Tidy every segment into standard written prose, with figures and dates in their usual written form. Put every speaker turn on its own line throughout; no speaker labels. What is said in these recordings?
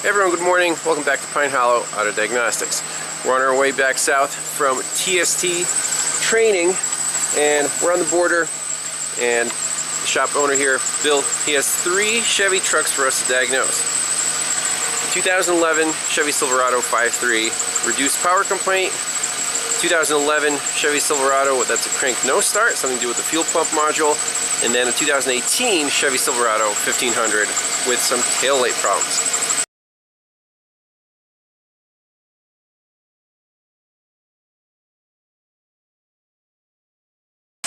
Hey everyone, good morning. Welcome back to Pine Hollow Auto Diagnostics. We're on our way back south from TST training, and we're on the border, and the shop owner here, Bill, he has 3 Chevy trucks for us to diagnose. 2011 Chevy Silverado 5.3, reduced power complaint. 2011 Chevy Silverado, that's a crank no start, something to do with the fuel pump module. And then a 2018 Chevy Silverado 1500 with some tail light problems.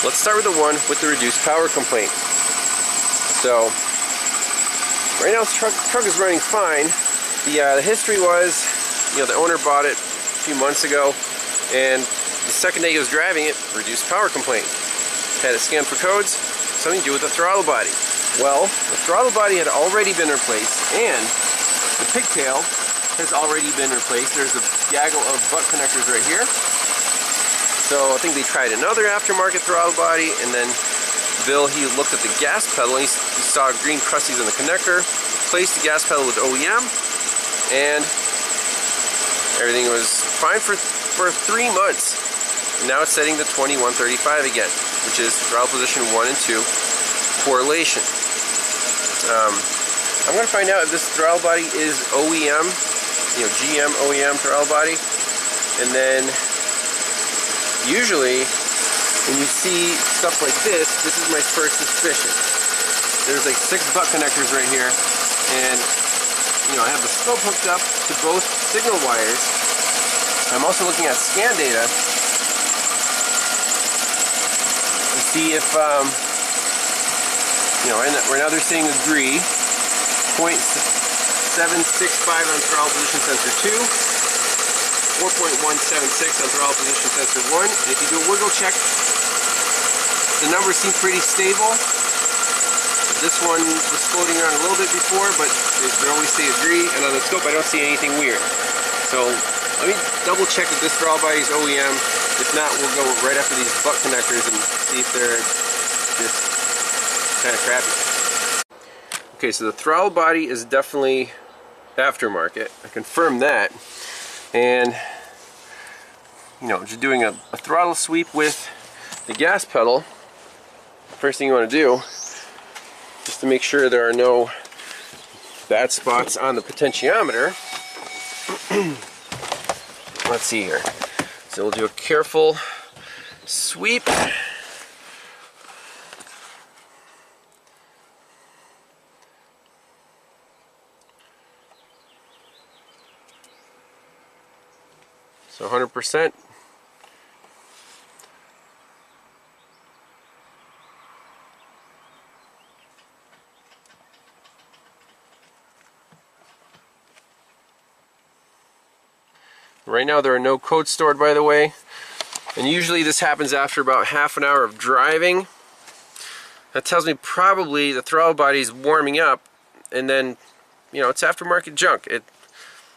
Let's start with the one with the reduced power complaint. So, right now this truck is running fine. The history was, the owner bought it a few months ago, and the second day he was driving it, reduced power complaint. Had it scanned for codes, something to do with the throttle body. Well, the throttle body had already been replaced, and the pigtail has already been replaced. There's a gaggle of butt connectors right here. So I think they tried another aftermarket throttle body, and then Bill, he looked at the gas pedal and he saw green crusties in the connector, replaced the gas pedal with OEM, and everything was fine for 3 months. And now it's setting to 2135 again, which is throttle position 1 and 2 correlation. I'm going to find out if this throttle body is OEM, GM OEM throttle body, and then usually when you see stuff like this is my first suspicion. There's like 6 butt connectors right here, and I have the scope hooked up to both signal wires. I'm also looking at scan data to see if right now they're saying agree, 0.765 on throttle position sensor 2, 4.176 on throttle position sensor 1, and if you do a wiggle check, the numbers seem pretty stable. This one was floating around a little bit before, but they always say agree, and on the scope I don't see anything weird. So let me double check if this throttle body is OEM. If not, we'll go right after these butt connectors and see if they're just kind of crappy. Okay, so the throttle body is definitely aftermarket. I confirmed that. And just doing a throttle sweep with the gas pedal, first thing you want to do, just to make sure there are no bad spots on the potentiometer. Let's see here. So we'll do a careful sweep. So 100%. Right now there are no codes stored, by the way, and usually this happens after about half an hour of driving. That tells me probably the throttle body is warming up, and then it's aftermarket junk.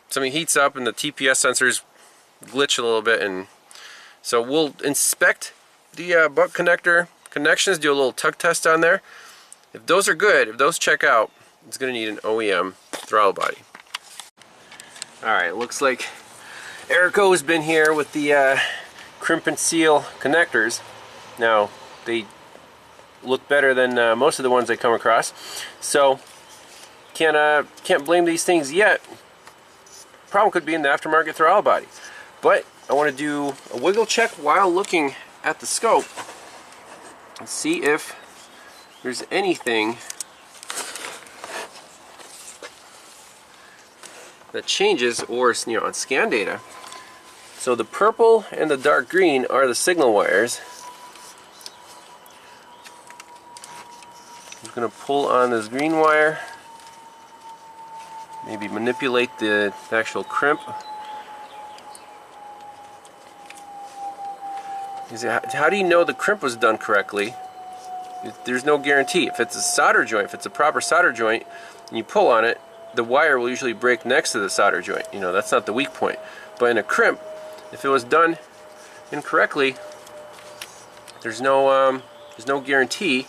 Something heats up and the TPS sensors glitch a little bit, and so we'll inspect the butt connector connections, do a little tug test on there. If those are good, if those check out, it's going to need an OEM throttle body. Alright, looks like Erico has been here with the crimp and seal connectors. Now they look better than most of the ones I come across, so can't blame these things yet. Problem could be in the aftermarket throttle body. But I want to do a wiggle check while looking at the scope and see if there's anything that changes or on scan data. So the purple and the dark green are the signal wires. I'm going to pull on this green wire, maybe manipulate the actual crimp. How do you know the crimp was done correctly? There's no guarantee. If it's a solder joint, if it's a proper solder joint, and you pull on it, the wire will usually break next to the solder joint. That's not the weak point. But in a crimp, if it was done incorrectly, there's no guarantee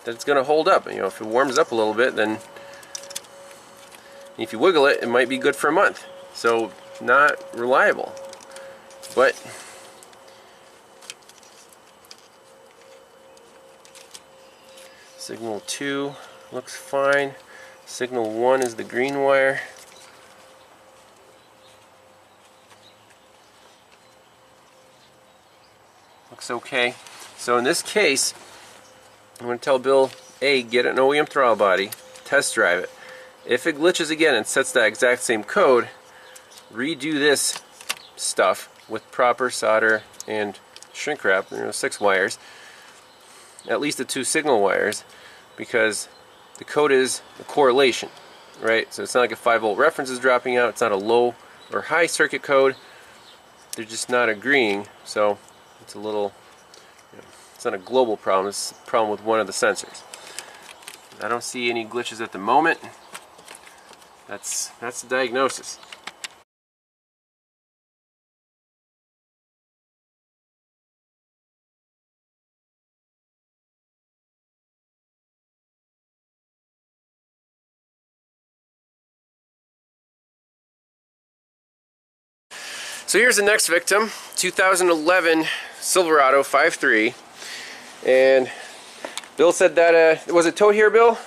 that it's going to hold up. If it warms up a little bit, then If you wiggle it, it might be good for a month. So not reliable. But signal 2 looks fine. Signal 1 is the green wire. Looks okay. So in this case, I'm going to tell Bill, A, get an OEM throttle body, test drive it. If it glitches again and sets that exact same code, redo this stuff with proper solder and shrink wrap, 6 wires, at least the 2 signal wires, because the code is a correlation, right? So it's not like a 5-volt reference is dropping out, it's not a low or high circuit code, they're just not agreeing, so it's a little, it's not a global problem, it's a problem with one of the sensors. I don't see any glitches at the moment. That's the diagnosis. So here's the next victim, 2011 Silverado 5.3, and Bill said that, was it towed here, Bill?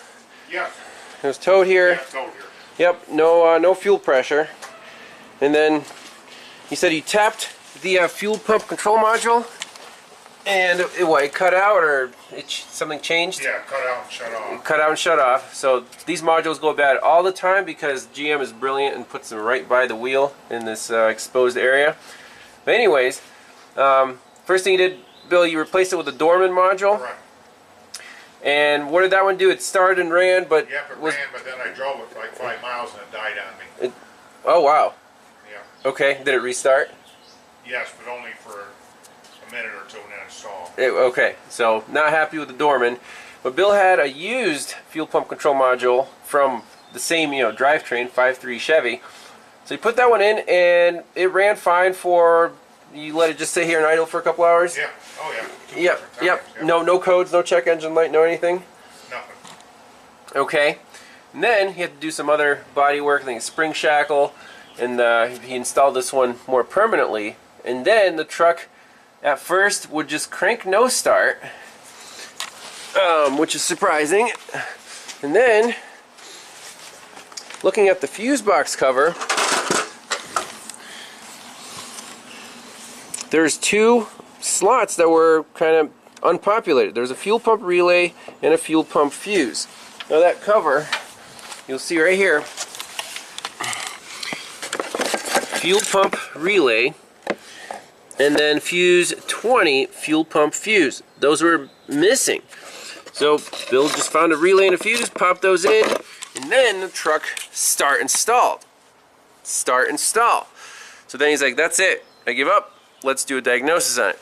Yeah.
It was towed here.
Yeah, towed here.
Yep, no fuel pressure. And then he said he tapped the fuel pump control module, and it cut out, or something changed?
Yeah, cut out and shut off.
Cut out and shut off. So these modules go bad all the time because GM is brilliant and puts them right by the wheel in this exposed area. But anyways, first thing you did, Bill, you replaced it with a Dorman module.
Right.
And what did that one do? It started and ran, but
Yep, it ran, but then I drove it for like 5 miles and it died on me.
Oh wow.
Yeah.
Okay, did it restart?
Yes, but only for a minute or two and then it stalled.
Okay, so not happy with the Dorman, but Bill had a used fuel pump control module from the same drivetrain, 5.3 Chevy. So you put that one in and it ran fine for, you let it just sit here and idle for a couple hours?
Yeah. Oh yeah.
Yep. No codes, no check engine light, no anything?
Nothing.
Okay. And then he had to do some other body work, I think spring shackle, and he installed this one more permanently. And then the truck at first would just crank no start, which is surprising. And then, looking at the fuse box cover, there's 2 slots that were kind of unpopulated. There's a fuel pump relay and a fuel pump fuse. Now that cover, you'll see right here, fuel pump relay, and then fuse 20, fuel pump fuse. Those were missing. So Bill just found a relay and a fuse, popped those in, and then the truck start and stall. Start and stall. So then he's like, that's it, I give up. Let's do a diagnosis on it.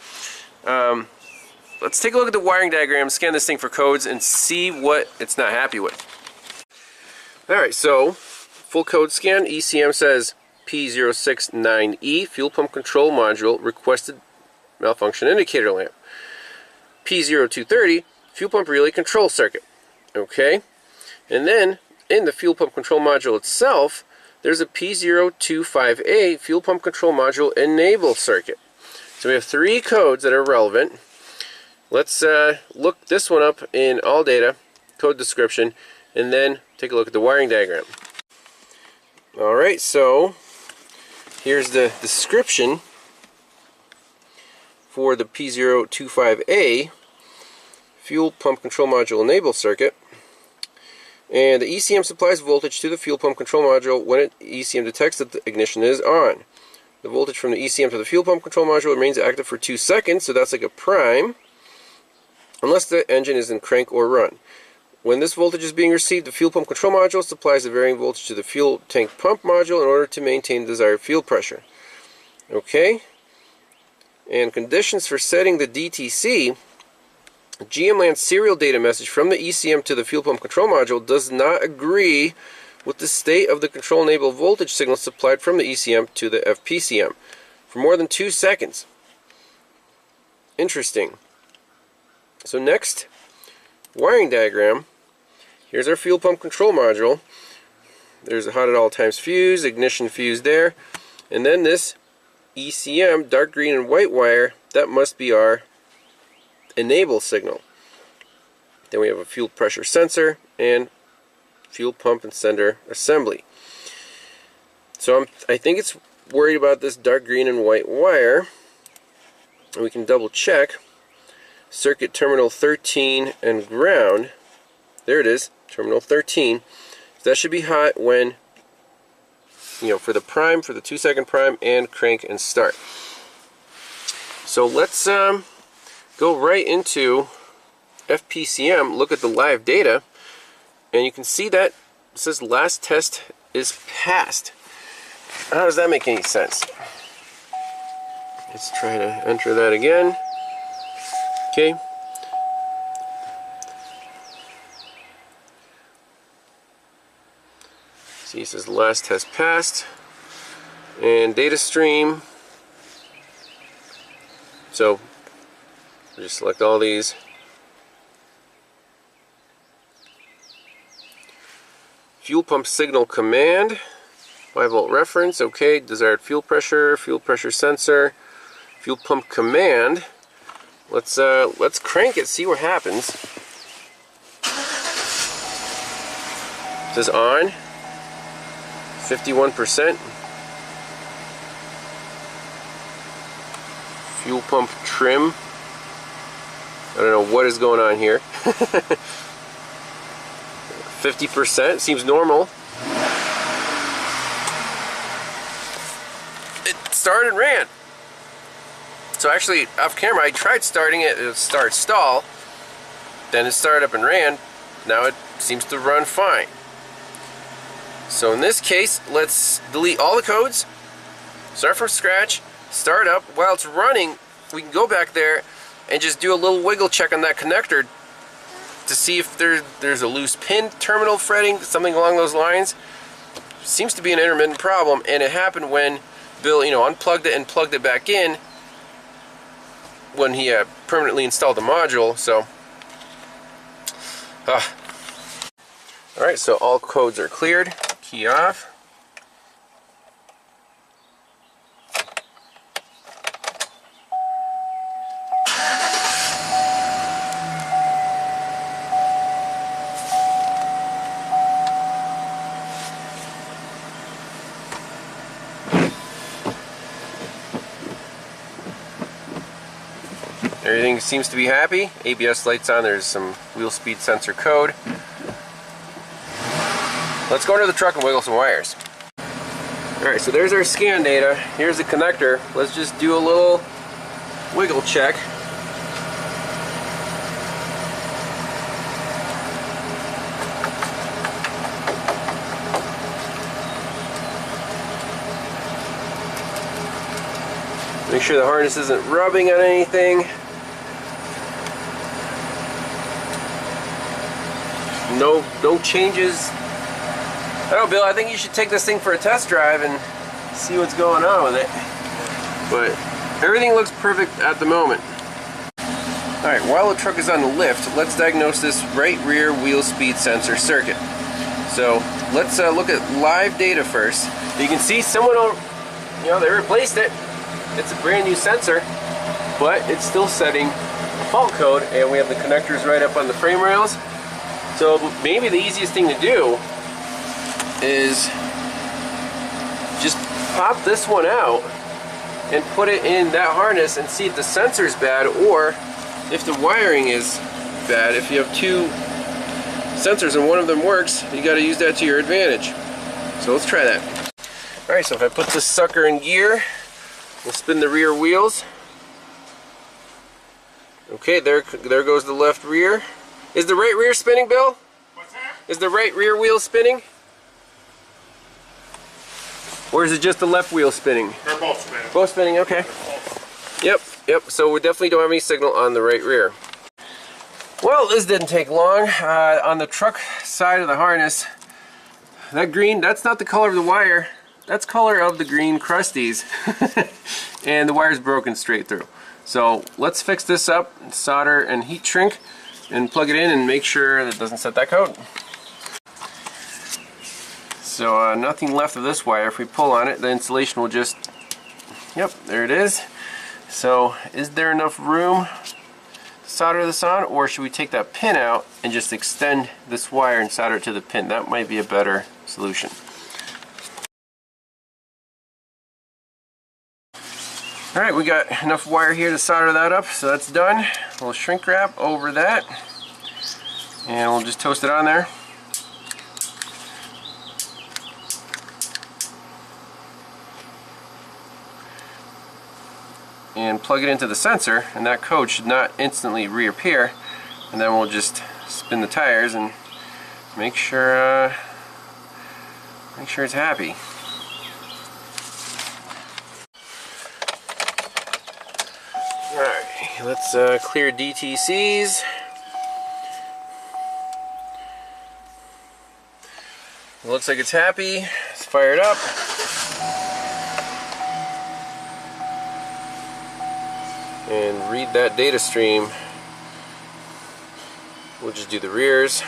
Let's take a look at the wiring diagram, scan this thing for codes, and see what it's not happy with. Alright, so full code scan. ECM says P069E, fuel pump control module, requested malfunction indicator lamp. P0230, fuel pump relay control circuit. Okay, and then in the fuel pump control module itself, there's a P025A, fuel pump control module enable circuit. So we have 3 codes that are relevant. Let's look this one up in all data, code description, and then take a look at the wiring diagram. Alright, so here's the description for the P025A fuel pump control module enable circuit. And the ECM supplies voltage to the fuel pump control module when ECM detects that the ignition is on. The voltage from the ECM to the fuel pump control module remains active for 2 seconds, so that's like a prime, unless the engine is in crank or run. When this voltage is being received, the fuel pump control module supplies the varying voltage to the fuel tank pump module in order to maintain the desired fuel pressure. Okay, and conditions for setting the DTC. GM Land serial data message from the ECM to the fuel pump control module does not agree with the state of the control enable voltage signal supplied from the ECM to the FPCM for more than 2 seconds. Interesting. So next, wiring diagram. Here's our fuel pump control module. There's a hot at all times fuse, ignition fuse there. And then this ECM, dark green and white wire, that must be our enable signal. Then we have a fuel pressure sensor and fuel pump and sender assembly. So I think it's worried about this dark green and white wire. And we can double check. Circuit terminal 13 and ground. There it is, terminal 13. So that should be hot when, you know, for the prime, for the 2-second prime, and crank and start. So let's go right into FPCM, look at the live data, and you can see that it says last test is passed. How does that make any sense? Let's try to enter that again. Okay. See, it says last test passed. And data stream. So, just select all these. Fuel pump signal command. 5-volt reference. Okay. Desired fuel pressure sensor, fuel pump command. Let's crank it, see what happens. It says on, 51%. Fuel pump trim. I don't know what is going on here. 50% seems normal. It started and ran. So actually, off camera, I tried starting it, it start stall, then it started up and ran. Now it seems to run fine. So in this case, let's delete all the codes, start from scratch, start up. While it's running, we can go back there and just do a little wiggle check on that connector to see if there's a loose pin, terminal fretting, something along those lines. Seems to be an intermittent problem, and it happened when Bill, you know, unplugged it and plugged it back in when he permanently installed the module. So alright, so all codes are cleared. Key off. Everything seems to be happy. ABS lights on, there's some wheel speed sensor code. Let's go into the truck and wiggle some wires. Alright, so there's our scan data. Here's the connector. Let's just do a little wiggle check. Make sure the harness isn't rubbing on anything. No changes. I don't know, Bill, I think you should take this thing for a test drive and see what's going on with it. But everything looks perfect at the moment. Alright, while the truck is on the lift, let's diagnose this right rear wheel speed sensor circuit. So let's look at live data first. You can see someone, you know, they replaced it. It's a brand new sensor, but it's still setting a fault code, and we have the connectors right up on the frame rails. So maybe the easiest thing to do is just pop this one out and put it in that harness and see if the sensor's bad or if the wiring is bad. If you have two sensors and one of them works, you got to use that to your advantage. So let's try that. Alright, so if I put this sucker in gear, we'll spin the rear wheels. Okay, there goes the left rear. Is the right rear spinning, Bill?
What's that?
Is the right rear wheel spinning? Or is it just the left wheel spinning?
They're both spinning.
Both spinning, okay. Yep, so we definitely don't have any signal on the right rear. Well, this didn't take long. On the truck side of the harness, that green, that's not the color of the wire. That's color of the green crusties. And the wire's broken straight through. So let's fix this up, solder and heat shrink, and plug it in and make sure that it doesn't set that code. So nothing left of this wire. If we pull on it, the insulation will just, yep, there it is. So is there enough room to solder this on, or should we take that pin out and just extend this wire and solder it to the pin? That might be a better solution. Alright, we got enough wire here to solder that up, so that's done. We'll shrink wrap over that, and we'll just toast it on there. And plug it into the sensor, and that code should not instantly reappear. And then we'll just spin the tires and make sure it's happy. Alright, let's clear DTCs. It looks like it's happy. Let's fire it up. And read that data stream. We'll just do the rears.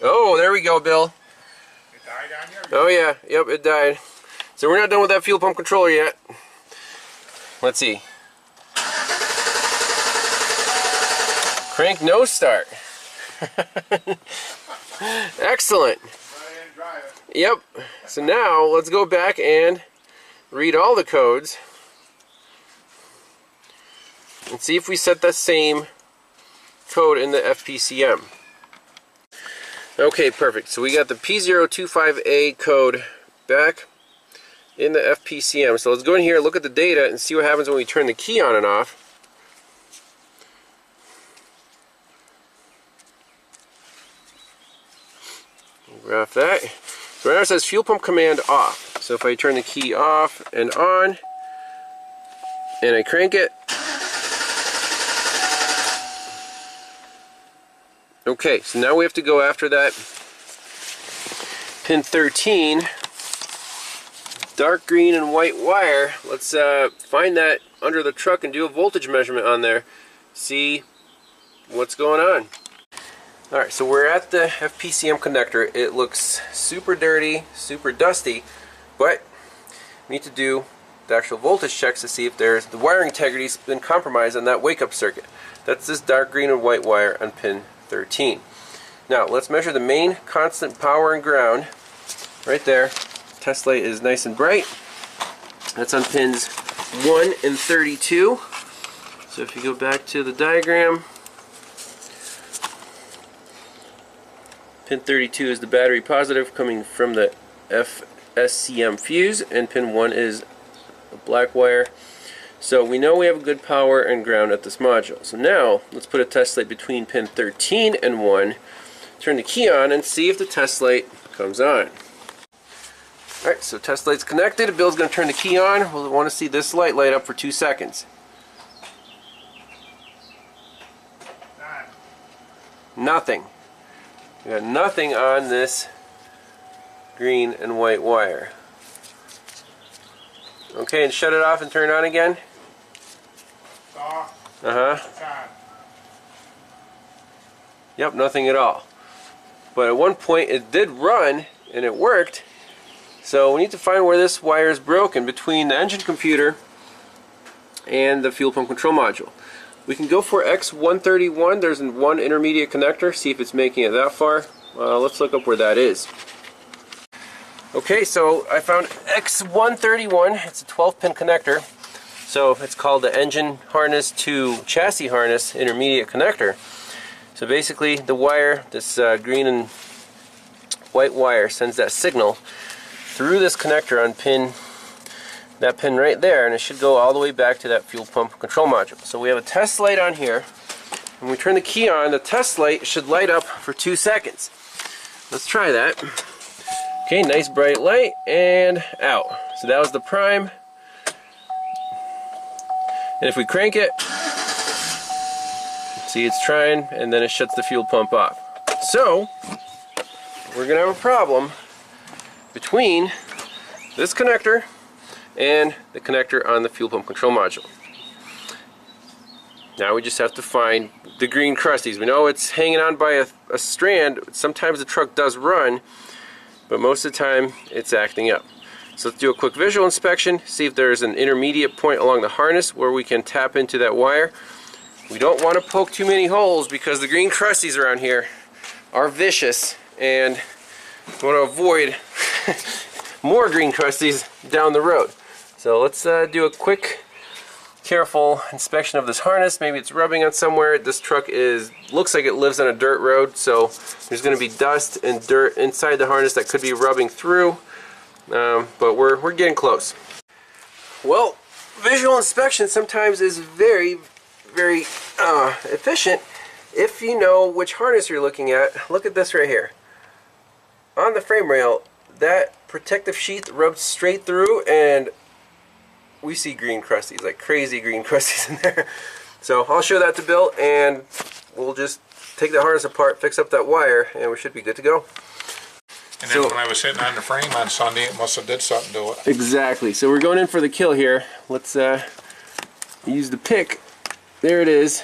Oh, there we go, Bill.
It died on here?
Oh yeah, yep, it died. So we're not done with that fuel pump controller yet. Let's see. Crank no start. Excellent. Yep. So now let's go back and read all the codes and see if we set the same code in the FPCM. Okay, perfect. So we got the P025A code back in the FPCM. So let's go in here, look at the data, and see what happens when we turn the key on and off. Graph that. So right now it says fuel pump command off. So if I turn the key off and on, and I crank it, okay, so now we have to go after that pin 13, dark green and white wire. Let's find that under the truck and do a voltage measurement on there, see what's going on. Alright, so we're at the FPCM connector. It looks super dirty, super dusty, but we need to do the actual voltage checks to see if there's the wiring integrity's been compromised on that wake-up circuit. That's this dark green and white wire on pin 13. Now let's measure the main constant power and ground right there. Test light is nice and bright. That's on pins 1 and 32. So if you go back to the diagram, pin 32 is the battery positive coming from the FSCM fuse, and pin 1 is a black wire. So we know we have a good power and ground at this module. So now let's put a test light between pin 13 and 1, turn the key on, and see if the test light comes on. Alright, so test light's connected. Bill's going to turn the key on. We'll want to see this light light up for 2 seconds. Nothing. We got nothing on this green and white wire. Okay, and shut it off and turn it on again.
Off.
Uh-huh. Yep, nothing at all. But at one point it did run and it worked. So we need to find where this wire is broken between the engine computer and the fuel pump control module. We can go for X131. There's one intermediate connector. See if it's making it that far. Let's look up where that is. Okay, so I found X131. It's a 12-pin connector. So it's called the engine harness to chassis harness intermediate connector. So basically the wire, this green and white wire, sends that signal through this connector on that pin right there, and it should go all the way back to that fuel pump control module. So we have a test light on here. When we turn the key on, the test light should light up for 2 seconds. Let's try that. Okay, nice bright light, and out. So that was the prime. And if we crank it, see it's trying, and then it shuts the fuel pump off. So we're gonna have a problem between this connector and the connector on the fuel pump control module. Now we just have to find the green crusties. We know it's hanging on by a strand. Sometimes the truck does run, but most of the time it's acting up. So let's do a quick visual inspection, see if there's an intermediate point along the harness where we can tap into that wire. We don't want to poke too many holes because the green crusties around here are vicious, and we want to avoid more green crusties down the road. So let's do a quick careful inspection of this harness. Maybe it's rubbing on somewhere. This truck looks like it lives on a dirt road, so there's going to be dust and dirt inside the harness that could be rubbing through, but we're getting close. Well, visual inspection sometimes is very efficient if you know which harness you're looking at. Look at this right here. On the frame rail, that protective sheath rubs straight through, and we see green crusties, like crazy green crusties in there. So I'll show that to Bill, and we'll just take the harness apart, fix up that wire, and we should be good to go.
And then when I was sitting on the frame on Sunday, it must have did something to it.
Exactly. So we're going in for the kill here. Let's use the pick. There it is.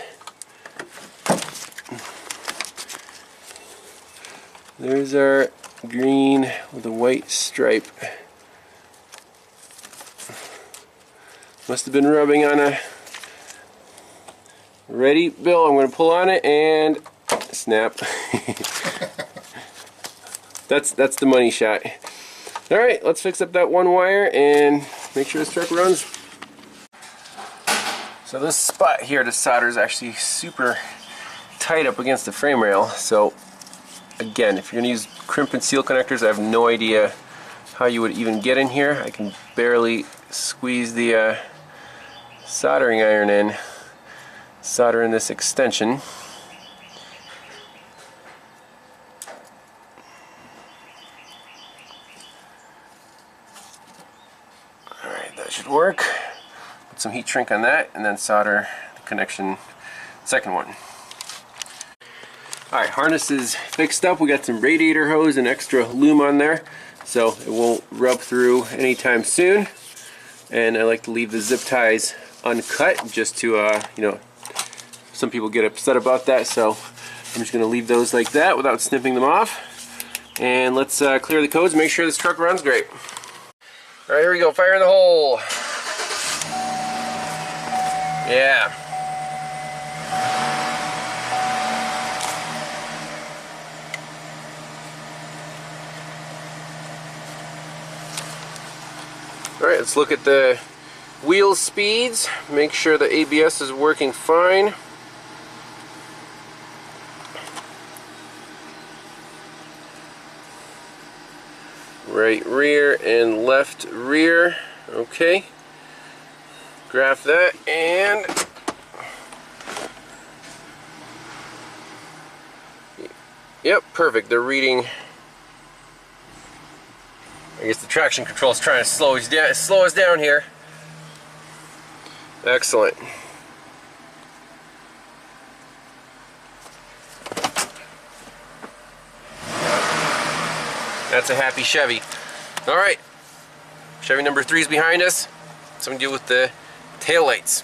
There's our green with a white stripe. Must have been rubbing on a... Ready, Bill? I'm going to pull on it and snap. That's the money shot. Alright, let's fix up that one wire and make sure this truck runs. So this spot here to solder is actually super tight up against the frame rail. So again, if you're going to use crimp and seal connectors, I have no idea how you would even get in here. I can barely squeeze the soldering iron in, solder in this extension. Alright, that should work. Put some heat shrink on that and then solder the connection, second one. Alright, harness is fixed up. We got some radiator hose and extra lume on there, so it won't rub through anytime soon. And I like to leave the zip ties uncut just to, you know, some people get upset about that, so I'm just going to leave those like that without snipping them off. And let's clear the codes, make sure this truck runs great. Alright, here we go, fire in the hole. Yeah. Alright, let's look at the wheel speeds, make sure the ABS is working fine. Right rear and left rear, okay. Graph that, and yep, perfect. They're reading. I guess the traction control is trying to slow us down here. Excellent. That's a happy Chevy. Alright, Chevy number 3 is behind us. So I'm going to deal with the tail lights.